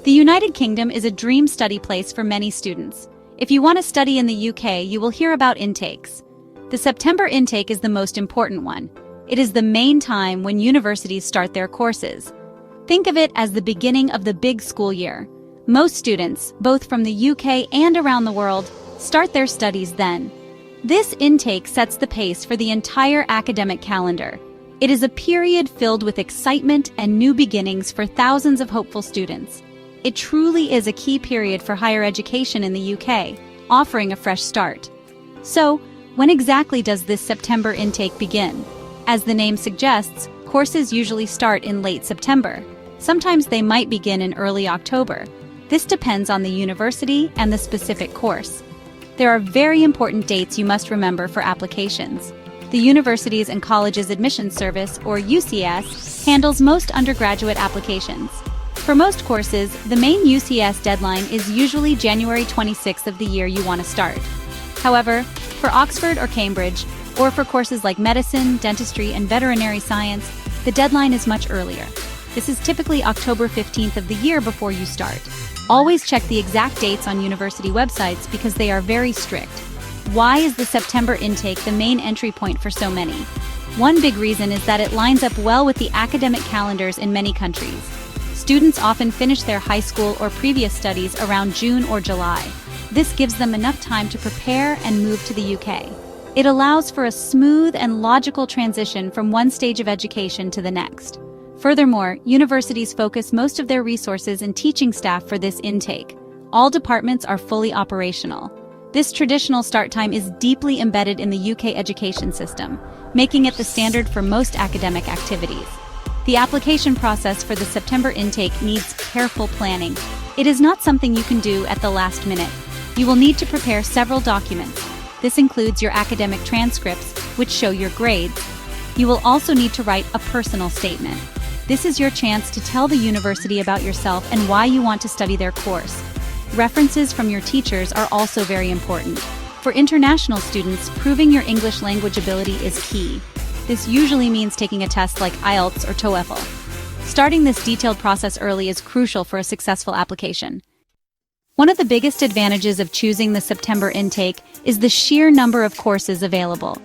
The United Kingdom is a dream study place for many students. If you want to study in the UK, you will hear about intakes. The September intake is the most important one. It is the main time when universities start their courses. Think of it as the beginning of the big school year. Most students, both from the UK and around the world, start their studies then. This intake sets the pace for the entire academic calendar. It is a period filled with excitement and new beginnings for thousands of hopeful students. It truly is a key period for higher education in the UK, offering a fresh start. So, when exactly does this September intake begin? As the name suggests, courses usually start in late September. Sometimes they might begin in early October. This depends on the university and the specific course. There are very important dates you must remember for applications. The Universities and Colleges Admissions Service, or UCS, handles most undergraduate applications. For most courses, the main UCS deadline is usually January 26th of the year you want to start. However, for Oxford or Cambridge, or for courses like medicine, dentistry, and veterinary science, the deadline is much earlier. This is typically October 15th of the year before you start. Always check the exact dates on university websites because they are very strict. Why is the September intake the main entry point for so many? One big reason is that it lines up well with the academic calendars in many countries. Students often finish their high school or previous studies around June or July. This gives them enough time to prepare and move to the UK. It allows for a smooth and logical transition from one stage of education to the next. Furthermore, universities focus most of their resources and teaching staff for this intake. All departments are fully operational. This traditional start time is deeply embedded in the UK education system, making it the standard for most academic activities. The application process for the September intake needs careful planning. It is not something you can do at the last minute. You will need to prepare several documents. This includes your academic transcripts, which show your grades. You will also need to write a personal statement. This is your chance to tell the university about yourself and why you want to study their course. References from your teachers are also very important. For international students, proving your English language ability is key. This usually means taking a test like IELTS or TOEFL. Starting this detailed process early is crucial for a successful application. One of the biggest advantages of choosing the September intake is the sheer number of courses available.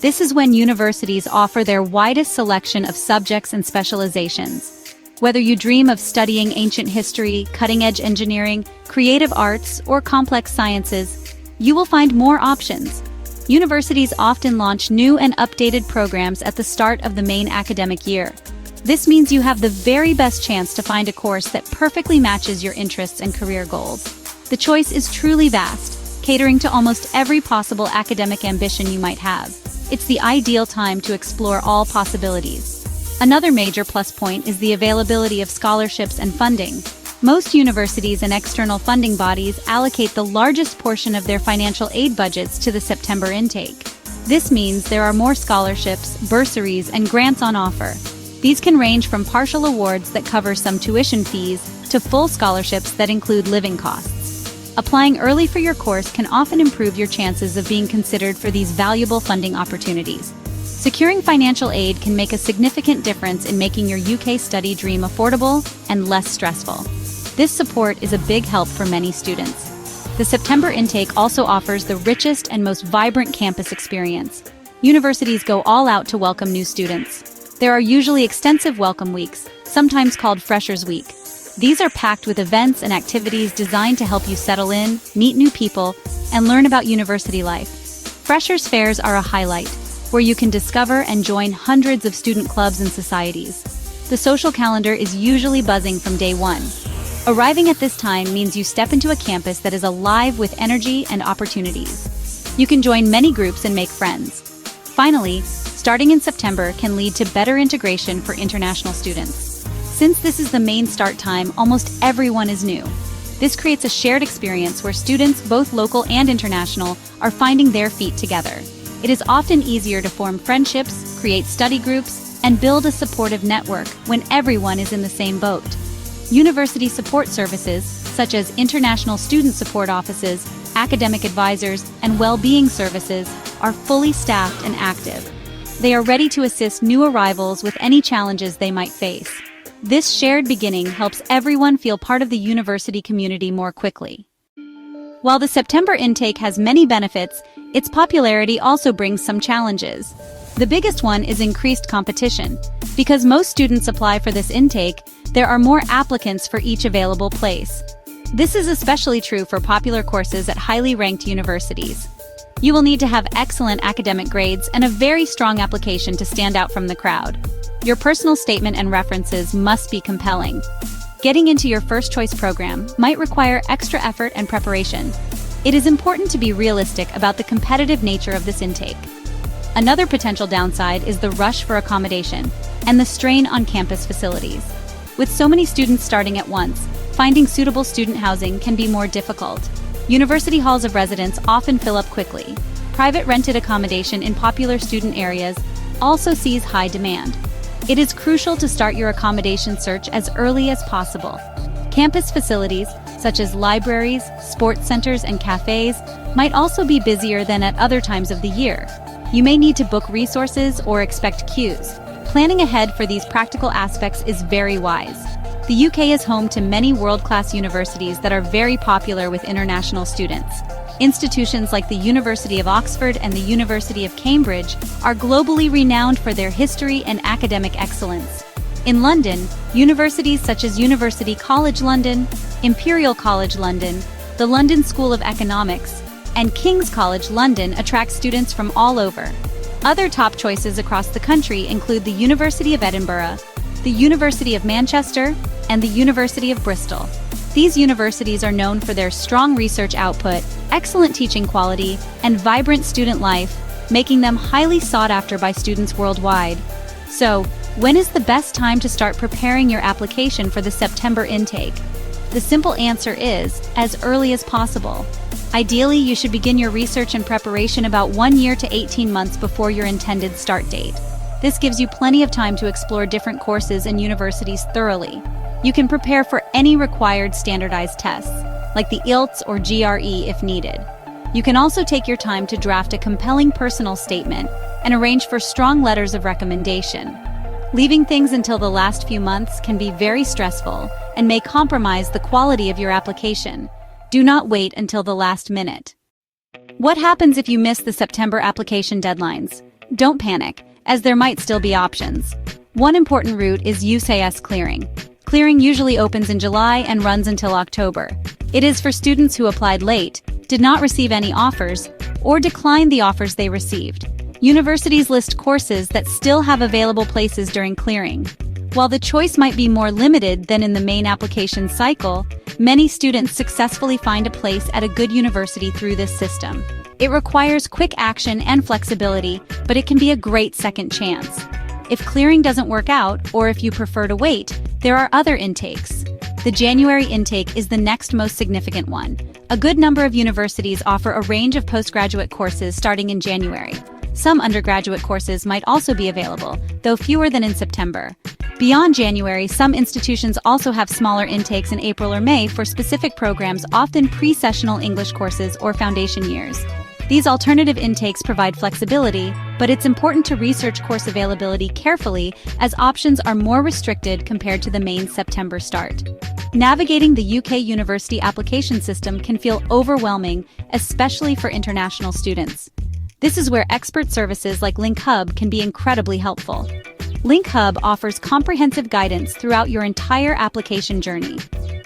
This is when universities offer their widest selection of subjects and specializations. Whether you dream of studying ancient history, cutting-edge engineering, creative arts, or complex sciences, you will find more options. Universities often launch new and updated programs at the start of the main academic year. This means you have the very best chance to find a course that perfectly matches your interests and career goals. The choice is truly vast, catering to almost every possible academic ambition you might have. It's the ideal time to explore all possibilities. Another major plus point is the availability of scholarships and funding. Most universities and external funding bodies allocate the largest portion of their financial aid budgets to the September intake. This means there are more scholarships, bursaries, and grants on offer. These can range from partial awards that cover some tuition fees to full scholarships that include living costs. Applying early for your course can often improve your chances of being considered for these valuable funding opportunities. Securing financial aid can make a significant difference in making your UK study dream affordable and less stressful. This support is a big help for many students. The September intake also offers the richest and most vibrant campus experience. Universities go all out to welcome new students. There are usually extensive welcome weeks, sometimes called Freshers' Week. These are packed with events and activities designed to help you settle in, meet new people, and learn about university life. Freshers' fairs are a highlight, where you can discover and join hundreds of student clubs and societies. The social calendar is usually buzzing from day one. Arriving at this time means you step into a campus that is alive with energy and opportunities. You can join many groups and make friends. Finally, starting in September can lead to better integration for international students. Since this is the main start time, almost everyone is new. This creates a shared experience where students, both local and international, are finding their feet together. It is often easier to form friendships, create study groups, and build a supportive network when everyone is in the same boat. University support services, such as international student support offices, academic advisors, and well-being services, are fully staffed and active. They are ready to assist new arrivals with any challenges they might face. This shared beginning helps everyone feel part of the university community more quickly. While the September intake has many benefits, its popularity also brings some challenges. The biggest one is increased competition. Because most students apply for this intake, there are more applicants for each available place. This is especially true for popular courses at highly ranked universities. You will need to have excellent academic grades and a very strong application to stand out from the crowd. Your personal statement and references must be compelling. Getting into your first choice program might require extra effort and preparation. It is important to be realistic about the competitive nature of this intake. Another potential downside is the rush for accommodation and the strain on campus facilities. With so many students starting at once, finding suitable student housing can be more difficult. University halls of residence often fill up quickly. Private rented accommodation in popular student areas also sees high demand. It is crucial to start your accommodation search as early as possible. Campus facilities, such as libraries, sports centers, and cafes, might also be busier than at other times of the year. You may need to book resources or expect queues. Planning ahead for these practical aspects is very wise. The UK is home to many world-class universities that are very popular with international students. Institutions like the University of Oxford and the University of Cambridge are globally renowned for their history and academic excellence. In London, universities such as University College London, Imperial College London, the London School of Economics, and King's College London attract students from all over. Other top choices across the country include the University of Edinburgh, the University of Manchester, and the University of Bristol. These universities are known for their strong research output, excellent teaching quality, and vibrant student life, making them highly sought after by students worldwide. So, when is the best time to start preparing your application for the September intake? The simple answer is, as early as possible. Ideally, you should begin your research and preparation about 1 year to 18 months before your intended start date. This gives you plenty of time to explore different courses and universities thoroughly. You can prepare for any required standardized tests, like the IELTS or GRE if needed. You can also take your time to draft a compelling personal statement and arrange for strong letters of recommendation. Leaving things until the last few months can be very stressful and may compromise the quality of your application. Do not wait until the last minute. What happens if you miss the September application deadlines? Don't panic, as there might still be options. One important route is SUSIEx clearing. Clearing usually opens in July and runs until October. It is for students who applied late, did not receive any offers, or declined the offers they received. Universities list courses that still have available places during clearing. While the choice might be more limited than in the main application cycle, many students successfully find a place at a good university through this system. It requires quick action and flexibility, but it can be a great second chance. If clearing doesn't work out, or if you prefer to wait, there are other intakes. The January intake is the next most significant one. A good number of universities offer a range of postgraduate courses starting in January. Some undergraduate courses might also be available, though fewer than in September. Beyond January, some institutions also have smaller intakes in April or May for specific programs, often pre-sessional English courses or foundation years. These alternative intakes provide flexibility, but it's important to research course availability carefully as options are more restricted compared to the main September start. Navigating the UK university application system can feel overwhelming, especially for international students. This is where expert services like LinkHub can be incredibly helpful. LinkHub offers comprehensive guidance throughout your entire application journey.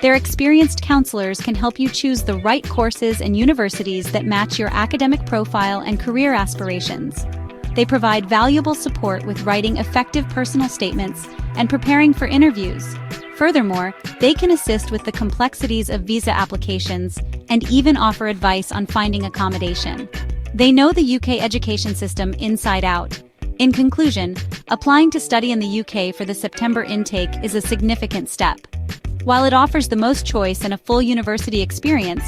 Their experienced counselors can help you choose the right courses and universities that match your academic profile and career aspirations. They provide valuable support with writing effective personal statements and preparing for interviews. Furthermore, they can assist with the complexities of visa applications and even offer advice on finding accommodation. They know the UK education system inside out. In conclusion, applying to study in the UK for the September intake is a significant step. While it offers the most choice and a full university experience,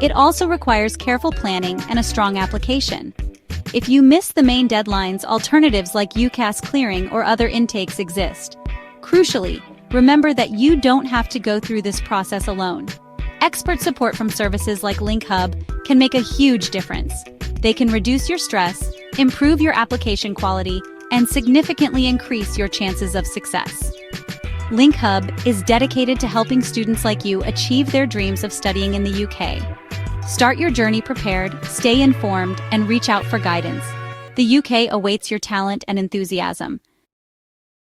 it also requires careful planning and a strong application. If you miss the main deadlines, alternatives like UCAS clearing or other intakes exist. Crucially, remember that you don't have to go through this process alone. Expert support from services like LinkHub can make a huge difference. They can reduce your stress, improve your application quality, and significantly increase your chances of success. Link Hub is dedicated to helping students like you achieve their dreams of studying in the UK. Start your journey prepared, stay informed, and reach out for guidance. The UK awaits your talent and enthusiasm.